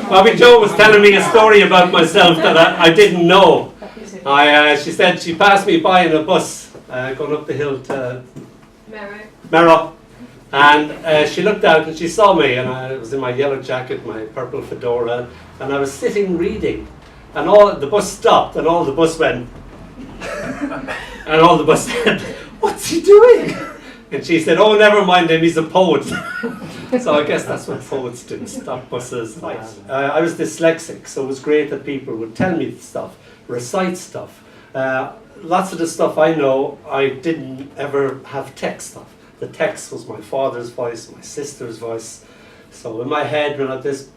Bobby Joe was telling me a story about myself that I didn't know. She said she passed me by in a bus going up the hill to Merrow. And she looked out and she saw me, and I was in my yellow jacket, my purple fedora, and I was sitting reading. And the bus stopped, and all the bus went, and all the bus said, "What's he doing?" And she said, "Oh, never mind him, he's a poet." So I guess that's what poets do, stop buses. I was dyslexic, so it was great that people would tell me stuff, recite stuff. Lots of the stuff I know, I didn't ever have text of. The text was my father's voice, my sister's voice. So in my head, when I have this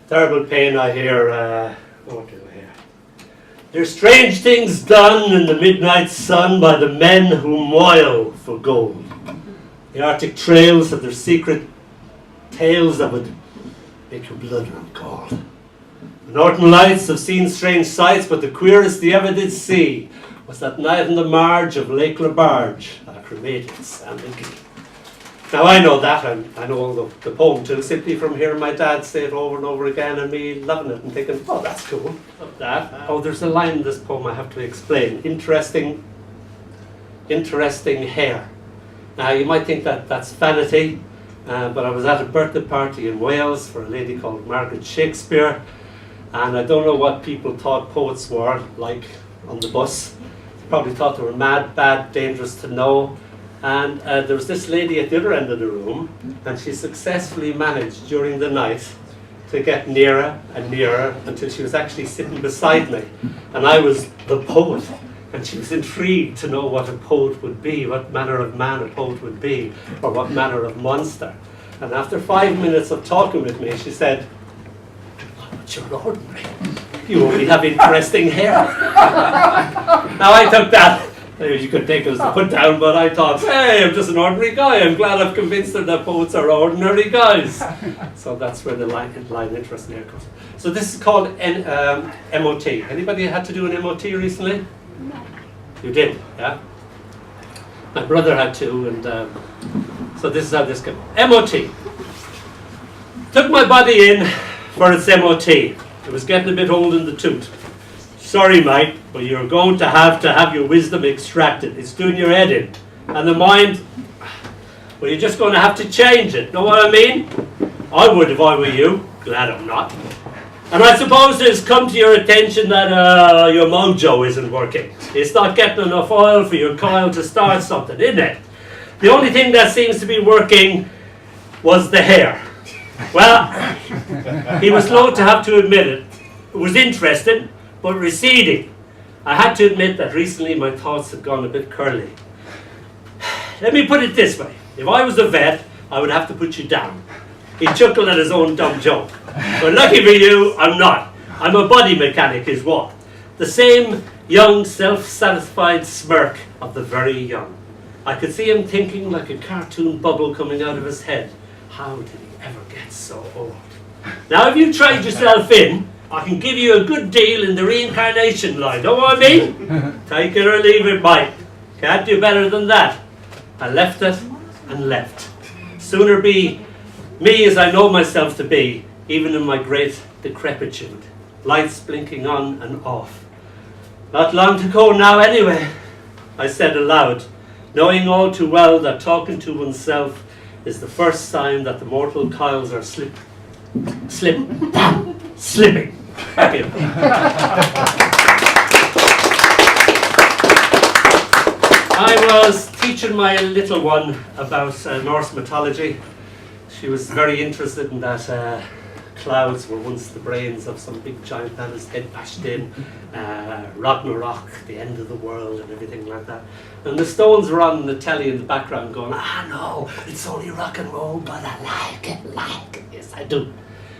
terrible pain, I hear, what do I hear? "There's strange things done in the midnight sun by the men who moil for gold. The Arctic trails have their secret tales that would make your blood run cold. The Northern Lights have seen strange sights, but the queerest they ever did see was that night on the marge of Lake Labarge, a cremated Sam McGee." Now I know that, and I know all the poem too, simply from hearing my dad say it over and over again and me loving it and thinking, "Oh, that's cool, love that." Oh, there's a line in this poem I have to explain. Interesting hair. Now you might think that that's vanity, but I was at a birthday party in Wales for a lady called Margaret Shakespeare, and I don't know what people thought poets were like on the bus. Probably thought they were mad, bad, dangerous to know. And there was this lady at the other end of the room, and she successfully managed during the night to get nearer and nearer until she was actually sitting beside me. And I was the poet, and she was intrigued to know what a poet would be, what manner of man a poet would be, or what manner of monster. And after 5 minutes of talking with me, she said, "Oh, but you're ordinary. You only have interesting hair." Now I took that, you could take it as a put down, but I thought, hey, I'm just an ordinary guy. I'm glad I've convinced her that poets are ordinary guys. So that's where the line interesting hair comes. So this is called MOT. Anybody had to do an MOT recently? No. You did, yeah? My brother had to, and so this is how this goes. MOT. Took my body in for its MOT. It was getting a bit old in the tooth. "Sorry, mate, but you're going to have your wisdom extracted. It's doing your head in. And the mind, well, you're just going to have to change it. Know what I mean? I would if I were you. Glad I'm not. And I suppose it's come to your attention that your mojo isn't working. It's not getting enough oil for your coil to start something, isn't it? The only thing that seems to be working was the hair." Well, he was slow to have to admit it. It was interesting, but receding. I had to admit that recently my thoughts had gone a bit curly. Let me put it this way. If I was a vet, I would have to put you down. He chuckled at his own dumb joke. But lucky for you, I'm not. I'm a body mechanic is what? The same young, self-satisfied smirk of the very young. I could see him thinking like a cartoon bubble coming out of his head. How did he ever get so old? Now if you trade yourself in, I can give you a good deal in the reincarnation line, know what I mean? Take it or leave it, mate. Can't do better than that. I left it and left. Sooner be me as I know myself to be, even in my great decrepitude. Lights blinking on and off. Not long to go now anyway, I said aloud, knowing all too well that talking to oneself is the first sign that the mortal coils are slipping. Thank you. I was teaching my little one about Norse mythology. She was very interested in that clouds were once the brains of some big giant that his head bashed in, Ragnarok, the end of the world and everything like that. And the Stones were on the telly in the background going, no, it's only rock and roll, but I like it. Yes, I do.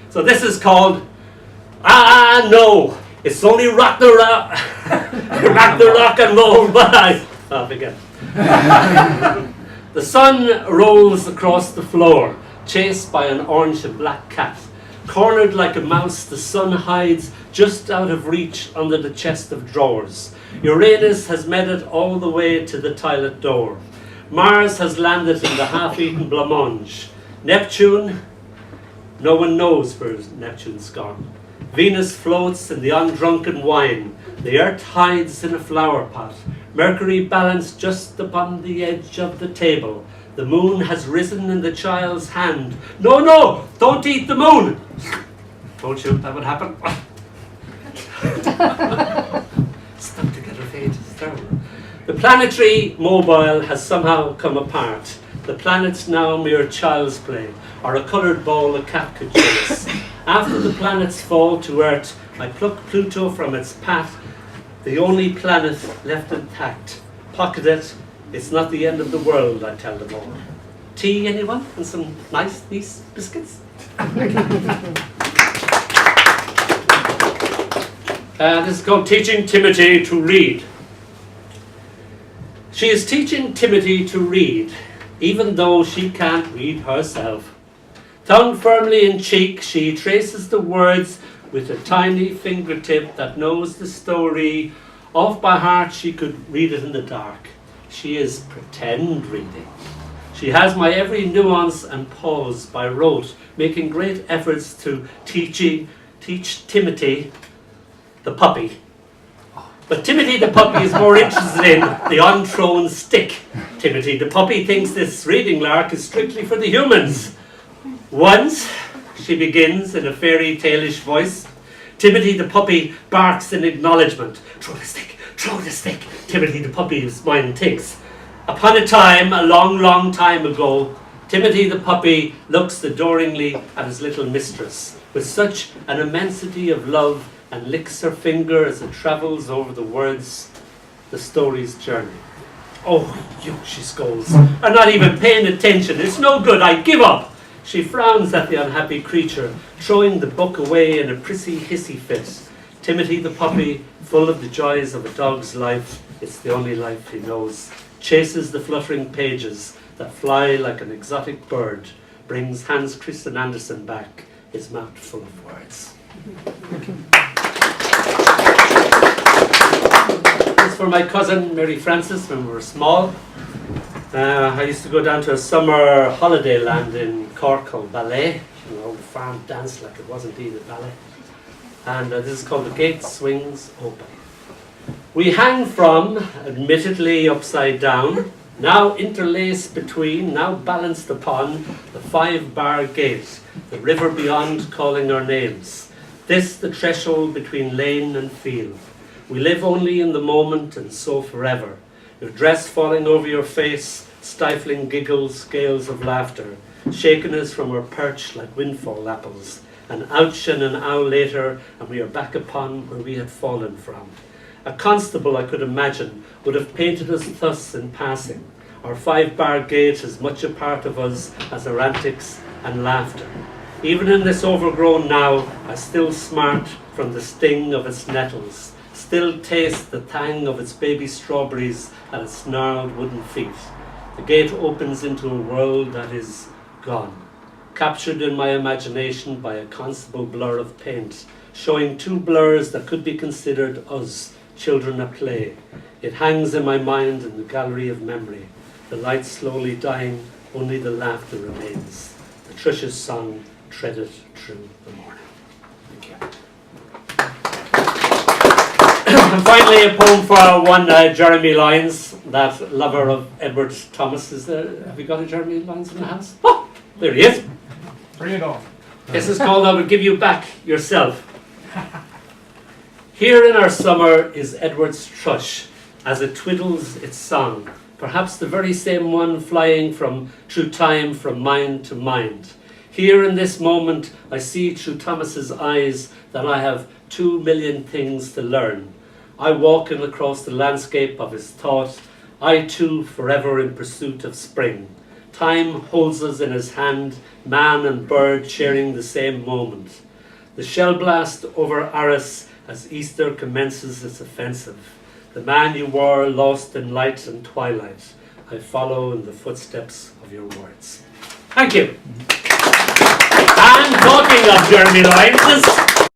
So this is called, no, it's only Ragnarok and roll, but I'll forget. The sun rolls across the floor, chased by an orange and black cat. Cornered like a mouse, the sun hides just out of reach under the chest of drawers. Uranus has made it all the way to the toilet door. Mars has landed in the half-eaten blancmange. Neptune No one knows where Neptune's gone. Venus floats in the undrunken wine. The earth hides in a flower pot. Mercury balanced just upon the edge of the table. The moon has risen in the child's hand. No, no, don't eat the moon. Told you that would happen. Stuck together for ages. It's terrible. The planetary mobile has somehow come apart. The planet's now mere child's play, or a coloured ball a cat could chase. After the planets fall to Earth, I pluck Pluto from its path, the only planet left intact. Pocket it, it's not the end of the world, I tell them all. Tea, anyone? And some nice biscuits? This is called Teaching Timothy to Read. She is teaching Timothy to read, even though she can't read herself. Tongue firmly in cheek, she traces the words with a tiny fingertip that knows the story. Off by heart, she could read it in the dark. She is pretend reading. She has my every nuance and pause by rote, making great efforts to teach Timothy, the puppy. But Timothy the puppy is more interested in the unthrown stick. Timothy the puppy thinks this reading lark is strictly for the humans. Once, she begins in a fairy tale-ish voice. Timothy the puppy barks in acknowledgement. Throw the stick, throw the stick. Timothy the puppy's mind thinks. Upon a time, a long, long time ago, Timothy the puppy looks adoringly at his little mistress with such an immensity of love and licks her finger as it travels over the words, the story's journey. Oh, you, she scolds. I'm not even paying attention. It's no good. I give up. She frowns at the unhappy creature, throwing the book away in a prissy, hissy fit. Timothy the puppy, full of the joys of a dog's life, it's the only life he knows, chases the fluttering pages that fly like an exotic bird, brings Hans Christian Andersen back, his mouth full of words. This is for my cousin Mary Frances when we were small. I used to go down to a summer holiday land in Cork called Ballet, an old farm dance like it was indeed a ballet. And this is called The Gate Swings Open. We hang from, admittedly upside down, now interlaced between, now balanced upon, the 5-bar gate, the river beyond calling our names. This the threshold between lane and field. We live only in the moment and so forever. Your dress falling over your face, stifling giggles, gales of laughter, shaking us from our perch like windfall apples. An ouch and an ow later, and we are back upon where we had fallen from. A constable, I could imagine, would have painted us thus in passing. Our 5-bar gate is much a part of us as our antics and laughter. Even in this overgrown now, I still smart from the sting of its nettles, still taste the tang of its baby strawberries at its gnarled wooden feet. The gate opens into a world that is gone, captured in my imagination by a constable blur of paint, showing 2 blurs that could be considered us, children at play. It hangs in my mind in the gallery of memory. The light slowly dying, only the laughter remains. The thrush's song threaded through the morning. Thank you. And finally, a poem for one Jeremy Lyons, that lover of Edward Thomas. Is there? Have we got a Jeremy Lyons in the house? Oh, there he is. Bring it on. This is called I Will Give You Back Yourself. Here in our summer is Edward's thrush, as it twiddles its song, perhaps the very same one flying through time from mind to mind. Here in this moment, I see through Thomas's eyes that I have 2 million things to learn. I walk in across the landscape of his thought, I too forever in pursuit of spring. Time holds us in his hand, man and bird sharing the same moment. The shell blast over Arras as Easter commences its offensive. The man you were lost in light and twilight. I follow in the footsteps of your words. Thank you. And talking of Jeremy Lyons,